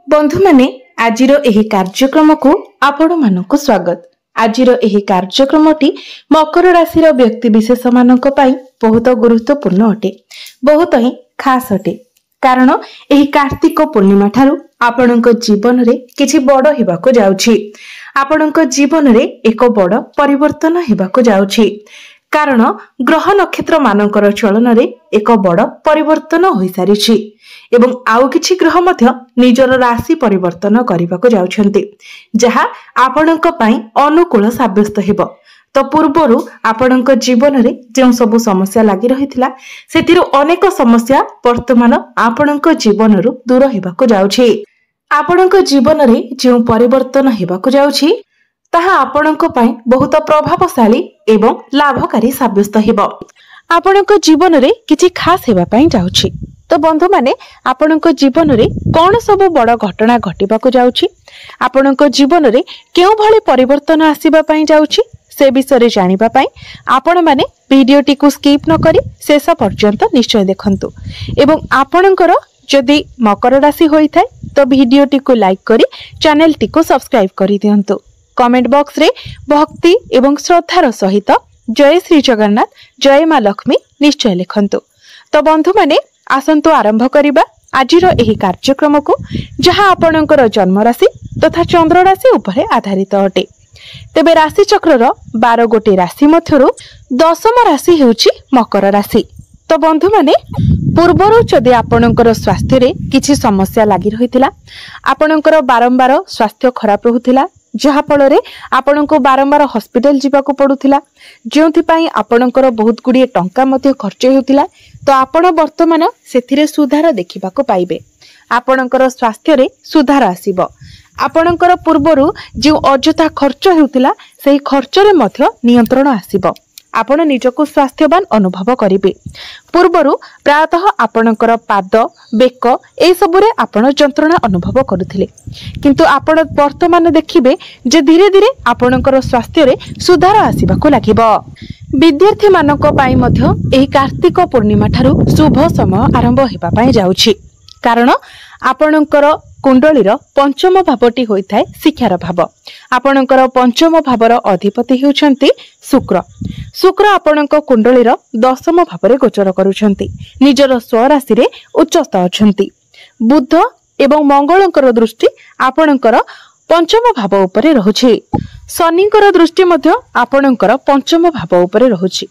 बंधु माने आजिर एही कार्यक्रम को आपण मानक स्वागत। आजिर एही कार्यक्रमटी मकर राशि व्यक्ति विशेष मानक पई बहुत गुरुत्वपूर्ण अटे, बहुत ही खास अटे। कारण एही कार्तिक पूर्णिमा ठारू आपणक जीवन रे किछि बड़ हेबाको जाउछि। आपणक जीवन रे एक बड़ परिवर्तन हेबाको जाउछि। कारण ग्रह नक्षत्र मानकर चलन रे एक बड़ परिवर्तन होई सारिछि एवं आउ किछि ग्रह मध्य निजर राशि परिवर्तन करबाको जाउछन्ति, जहा आपणक पई अनुकूल साब्यस्त हेबो। तो पूर्वरु आपणक जीवन रे जे सब समस्या लागि रहिथिला सेतिरु अनेक समस्या वर्तमान आपणक जीवनरु दूर हेबाको जाउछि। आपणक जीवन रे जे परिवर्तन हेबाको जाउछि ताहा आपणक पई बहुत प्रभावशाली एवं लाभकारी साब्यस्त हेबो। आपणक जीवन रे किछि खास हेबा पई जाउछि। तो बंधु माने आपणक जीवन रे कोन सब बड़ घटना घटिबाको जाउछि, आपणक जीवन रे केउ भली परिवर्तन आसीबा पई जाउछि से विषय रे जानिबा पई आपण माने वीडियोटी को स्किप न करी शेष पर्यंत निश्चय देखंतु। एवं आपणकर जदि मकर राशि होई थाए तो वीडियोटी को लाइक करी चैनल टी को सब्सक्राइब करी दियंतु। कमेंट बॉक्स रे भक्ति एवं श्रद्धार सहित जय श्री जगन्नाथ जय मां लक्ष्मी निश्चय लिखंतु। तो बंधु माने आसंतु आरंभ करिबा आजिर एही कार्यक्रम को, जहां आपणकर जन्म राशि तथा चंद्र राशि उपरे आधारित अटे। तेबे राशि चक्रर 12 गोटी राशि मध्यरु दशम राशि हेउची मकर राशि। तो बंधु माने पूर्वरु जदि आपणकर स्वास्थ्य रे किछि समस्या लागि रहितिला, आपणकर बारंबार स्वास्थ्य खराब रहुतिला, जहा फल आपनको बारंबार हॉस्पिटल जीवाको पड़ुथिला, जोंथि पई आपणकर बहुत गुडी टंका मध्ये खर्च हेउतिला, तो आपण वर्तमान सेथिरे सुधार देखिबाको पाइबे। आपणकर स्वास्थ्य रे सुधार आसीबो। आपणकर पूर्वरु जे अजथा खर्च हेउतिला सेही खर्च रे मध्ये नियंत्रण आसीबो। आपण निजको स्वास्थ्यवान अनुभव करिवे। पूर्वरु प्रायतः आपणकर पाद बेक ए सबरे आपण जंत्रणा अनुभव करुथिले, किंतु आपण वर्तमान देखिबे जे धीरे धीरे आपणकर स्वास्थ्य रे सुधार आसीबाको लागिबो। विद्यार्थी मानक पाई मध्य एही कार्तिक पूर्णिमा ठारू शुभ समय आरंभ हेबा पाई जाउछि। कारण आपणकर कुंडलीर पंचम भावटी होइथाय शिक्षार भाव। आपणकर पंचम भावर अधिपति हेउछन्ति शुक्र। शुक्र आपणक कुंडलीर दशम भावरे गोचर करूछन्ति, निजर स्वराशि रे उच्चस्थ अछन्ति। बुध एवं मंगलकर दृष्टि आपणकर पंचम भाव उपरे रहुछि। शनिकर दृष्टि मध्य आपणकर पंचम भाव उपरे रहुछि।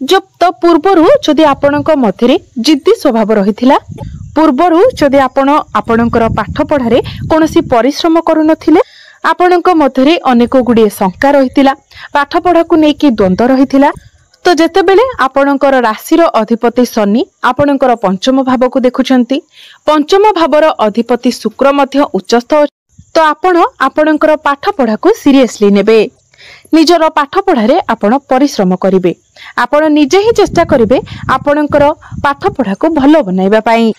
जब तो पूर्वरु जदि आपणक मध्यरे जिद्दी स्वभाव रहिथिला, पूर्वरु जदि आपणकर पाठ पढ़ारे कोनोसी परिश्रम करू नथिले, आपणक मध्यरे अनेक गुडी शंका रहिथिला, पाठ पढ़ा को नेकी द्वंद्व रहिथिला, तो जेतेबेले आपणकर राशिर अधिपति शनि आपणकर पंचम भाव को देखुछन्ति, पंचम भावर अधिपति शुक्र मध्य उच्चस्थ, तो आपणकर पाठ पढ़ा को सीरियसली नेबे। निजर पाठ पढ़ारे आपण परिश्रम करिवे। आपण निजे ही चेष्टा करिवे आपणकर पाठ पढ़ा को भलो बनाइबा पई।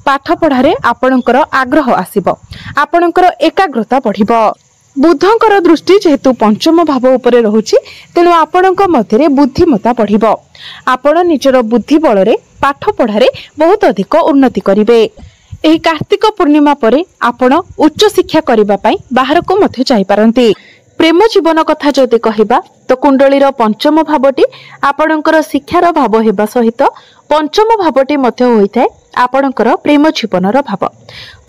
पाठ पढ़ारे आपणकर आग्रह आसीबो, आपणकर एकाग्रता बढ़िबो। बुधंकर दृष्टि जेहेतु पंचम भाव उपरे रहुछि, तेनु आपणक मध्यरे बुद्धिमता बढ़िबो। आपण निजर बुद्धि बलरे पाठ पढ़ारे बहुत अधिक उन्नति करिवे। एही कार्तिक पूर्णिमा परे आपण उच्च शिक्षा करिबा पई बाहर को मध्य जाई पारंती। प्रेम जीवन कथा जदि कहिबा तो कुंडलीर पंचम भावटी आपणकर शिक्षार भाव हेबा सहित पंचम भावटी मध्य होइथाय आपणकर प्रेम जीवनर भाव।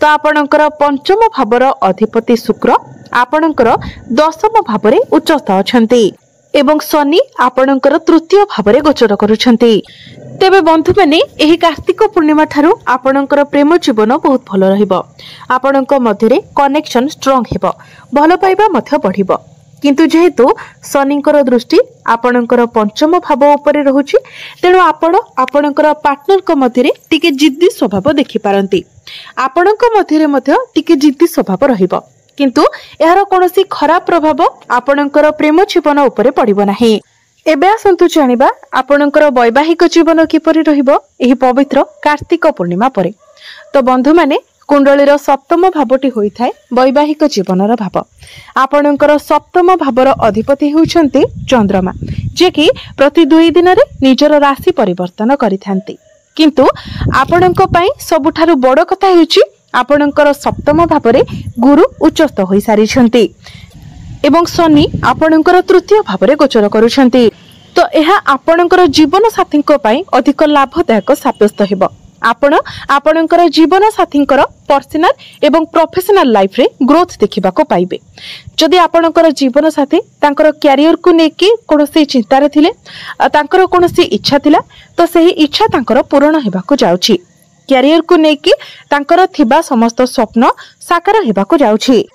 तो आपणकर पंचम भावर अधिपति शुक्र आपणकर दशम भावरे उच्चस्थ अछन्ति एवं शनि आपणकर तृतीय भावरे गोचर करूछन्ति। तेबे बंधु माने एही कार्तिक पूर्णिमा ठारू आपणकर प्रेम जीवन बहुत भलो रहिबो। आपणक मध्यरे कनेक्शन स्ट्रांग हेबो, भलो पाइबा मध्य बढ़िबो। किंतु जेहेतु शनिकर दृष्टि आपणकर पंचम भाव उपरे रहुछि, तेणु आपणकर पार्टनर को मध्यरे टिके जिद्दी स्वभाव देखि पारंती। आपणक मध्यरे मध्य टिके जिद्दी स्वभाव रहिबो, किंतु एहार कोनोसी खराब प्रभाव आपणकर प्रेम जीवन उपरे पड़िबो नाही। एबे आसंतु जानिबा आपणकर वैवाहिक जीवन किपरि रहिबो एही पवित्र कार्तिक पूर्णिमा परे। तो बंधु माने कुंडलीर सप्तम भावटी होइथाय वैवाहिक जीवनर भाव। आपणकर सप्तम भावर अधिपति हेउछन्ति चंद्रमा, जे कि प्रति 2 दिन रे निजर राशि परिवर्तन करिथांती। किंतु आपणक पई सबुठारु बड़ कथा हेउची आपणकर सप्तम भाव गुरु उच्चस्थ हो सारी एवं शनि आपणकर तृतीय भाव गोचर करुछंती। तो यह आपणकर जीवन साथी अधिक लाभदायक साब्यस्त हेबो। आपणकर जीवन साथी पर्सनल एवं प्रोफेशनल लाइफ रे ग्रोथ देखा पाइबे। जदि आपणकर जीवन साथी तांकर कैरियर को लेकिन कोनोसी चिंतार थिले तांकर कोनोसी इच्छा थिला तो सही इच्छा तांकर पूर्ण हेबाकु जाउछि। कैरियर को लेकिन तांकर थिबा समस्त स्वप्न साकार हेबाकु जाउछि।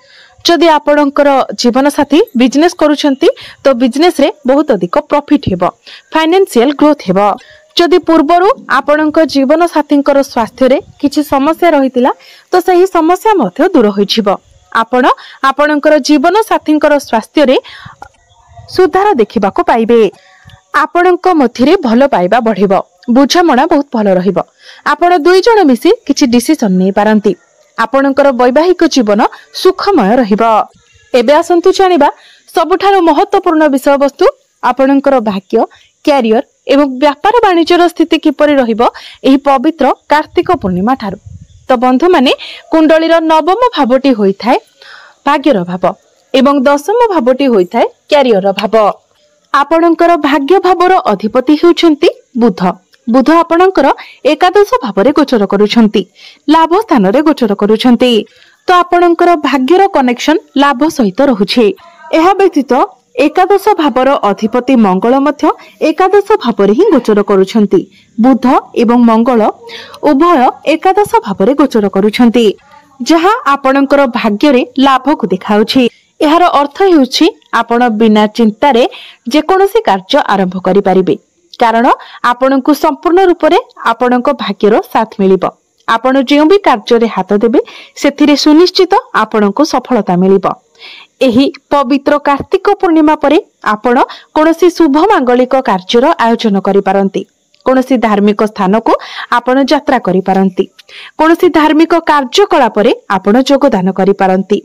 जदि आपणकर जीवन साथी बिजनेस करूछंती तो बिजनेस रे बहुत अधिक प्रॉफिट हेबो, फाइनेंशियल ग्रोथ हेबो। जदि पूर्वरु आपणक जीवन साथींकर स्वास्थ्य रे किछि समस्या रहितिला तो सही समस्या मध्ये दूर होइछिबो। आपणकर जीवन साथींकर स्वास्थ्य रे सुधार देखिबाको पाइबे। आपणक मध्यरे भलो पाइबा बढ़िबो, बुझामणा बहुत भलो रहिबो। आपण दुई जण मिसी किछि डिसिजन नै पारंती। आपणकर वैवाहिक जीवन सुखमय रहिबो। एबे आसंतु जानिबा सबुठारो महत्वपूर्ण विषय वस्तु आपणकर भाग्य, कैरियर एवं व्यापार वाणिज्यर स्थिति किपरि रहिबो एही पवित्र कार्तिक पूर्णिमा ठारू। तो बंधु माने कुंडलीर नवम भावटी होइथाय भाग्यर भाव एवं दशम भावटी होइथाय कैरियर भाव। आपणकर भाग्य भावर अधिपति हेउछंती बुध। बुध आपणकर एकादश भाव गोचर करुछंती, लाभ स्थान रे गोचर करुछंती। तो आपणकर भाग्यर कनेक्शन लाभ सहित रहुछि। एहा व्यतीत एकादश भावर अधिपति मंगल मध्य एकादश भाव ही गोचर करुछंती। बुध एवं मंगल उभय एकादश भाव गोचर करुछंती, जहां आपणकर भाग्य रे लाभ को देखाउछि। एहार अर्थ हेउछि आपण बिना चिंतारे जेकोनोसी कार्य आरंभ करि परिबे, कारण आपणको संपूर्ण रूप से आपणक भाग्यर साथ मिलिबो। आपण जे भी कार्य रे हाथ देबे सेथिरे सुनिश्चित आपणको सफलता मिलिबो। एही पवित्र कार्तिक पूर्णिमा परे आपण कोनोसी शुभ मांगलिक कार्यर आयोजन करि पारंती। कोनोसी धार्मिक स्थान को आपण यात्रा करि पारंती। कोनोसी धार्मिक कार्यकलाप रे आपण योगदान करि पारंती।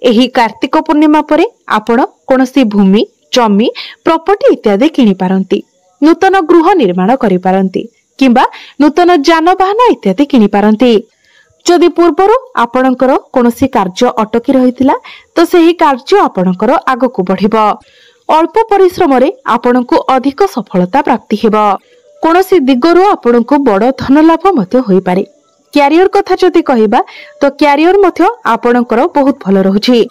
एही कार्तिक पूर्णिमा परे आपण कोनोसी भूमि, जमी, प्रॉपर्टी इत्यादि किनि पारंती। नूतन गृह निर्माण करि पारंती किंबा नूतन जानवाहन इत्यादि किनि पारंती। जदि पूर्वरु आपणकर कोनोसी कार्य अटकी रहितिला तो सेही कार्य आपणकर आगकु बढ़िबो। अल्प परिश्रम रे आपणको अधिक सफलता प्राप्ति हेबो। कोनोसी दिगरु आपणको बड़ धन लाभ मध्य होई पारे। कैरियर कथा जदि कहिबा तो कैरियर मध्य आपणकर बहुत भलो रहुछि,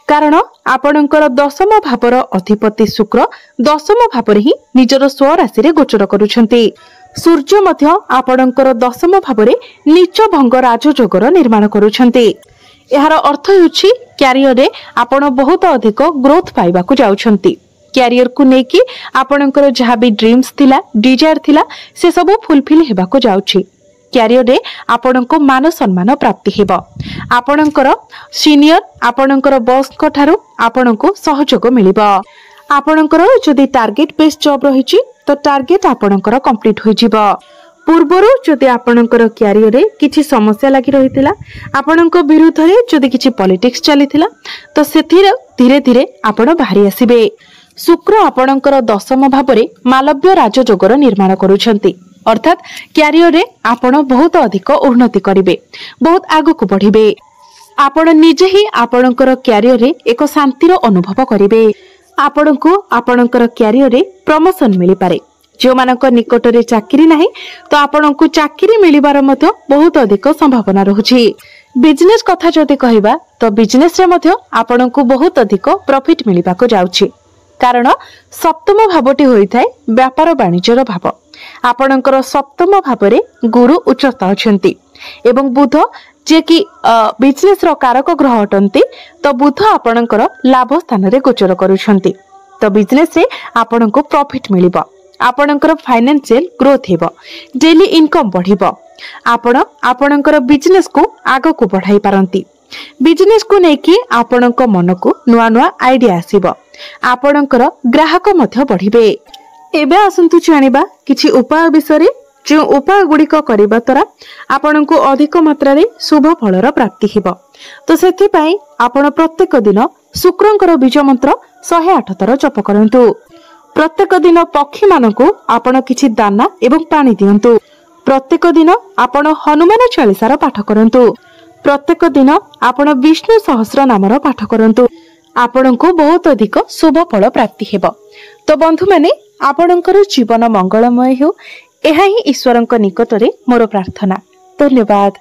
कारण आपणकर दशम भावर अधिपति शुक्र दशम भाव ही निजर स्वराशि रे गोचर करुछंती। सूर्य मध्य आपणकर दशम भाव नीच भंग राजयोगर निर्माण करुछंती। एहार अर्थ हेउछि कैरियर रे आपण बहुत अधिक ग्रोथ पाइबाकु जाउछंती। कैरियर को नेकी आपणकर जहा भी ड्रीम्स थिला, डिजायर थिला से सब फुलफिल हेबाकु जाउछि। कैरियर रे आपणको मान सम्मान प्राप्ति हेबो। आपणकर सीनियर आपणकर बॉस को ठारू आपणको सहयोग मिलिबो। आपणकर जदि टार्गेट बेस्ड जॉब रहिछि तो टार्गेट आपणकर कंप्लीट होई जिवो। पूर्वरु जदि आपणकर कैरियर रे किछि समस्या लागि रहितिला, आपणको विरुद्ध रे जदि किछि पॉलिटिक्स चलिथिला तो सेथिरे धीरे धीरे आपण बाहरी आसीबे। शुक्र आपणकर दशम भाव रे मालव्य राजयोगर निर्माण करुछंती, अर्थात कैरियर रे आपण बहुत अधिक उन्नति करिवे, बहुत आगु बढ़िबे। आपण निजे ही आपणकर कैरियर रे एक शांतिर अनुभव करिवे। आपणको आपणकर कैरियर रे प्रमोशन मिली पारे। जो मानक निकट रे चाकरी नाही तो आपणको चाकरी मिलिबार मध्य बहुत अधिक संभावना रहुछि। बिजनेस कथा जदि कहिबा तो बिजनेस रे मध्य आपणको बहुत अधिक प्रॉफिट मिलिबाको जाउछि, कारण सप्तम भावटी होइथाय व्यापार वाणिज्यर भाव। आपणकर सप्तम भाव गुरु उच्चस्थ अछंती एवं बुध जे कि बिजनेस रो कारक ग्रह अटंती, तो बुध आपणकर लाभ स्थान रे गोचर करूछंती। तो बिजनेस रे आपणको प्रॉफिट मिलिबो, आपणकर फाइनेंशियल ग्रोथ हेबो, डेली इनकम बढ़िबो। आपण आपणकर बिजनेस को आगो को बढ़ाई पारंती। बिजनेस को नेकी आपणक मन को नुआ नुआ आइडिया आसीबो। आपणकर ग्राहक मध्य बढ़िबे। एबे आसंतु जानिबा किछि उपाय विषय, जो उपाय गुड़िक करबा द्वारा आपणको अधिक मात्रा रे शुभ फलर प्राप्ति हेबो। तो सेथि पई आपण प्रत्येक दिन शुक्रंकर बीज मंत्र 108 थर जप करंतु। प्रत्येक दिन पक्षी मानकु आपण किछि दाना एवं पानी दियंतु। प्रत्येक दिन आपण हनुमान चालीसार पाठ करंतु। प्रत्येक दिन आपण विष्णु सहस्र नामर पाठ करंतु आपणको बहुत अधिक शुभ फल प्राप्ति हेब। तो बंधु माने आपणकर जीवन मंगलमय हो, यह ही ईश्वरंक निकटरे मोर प्रार्थना। धन्यवाद।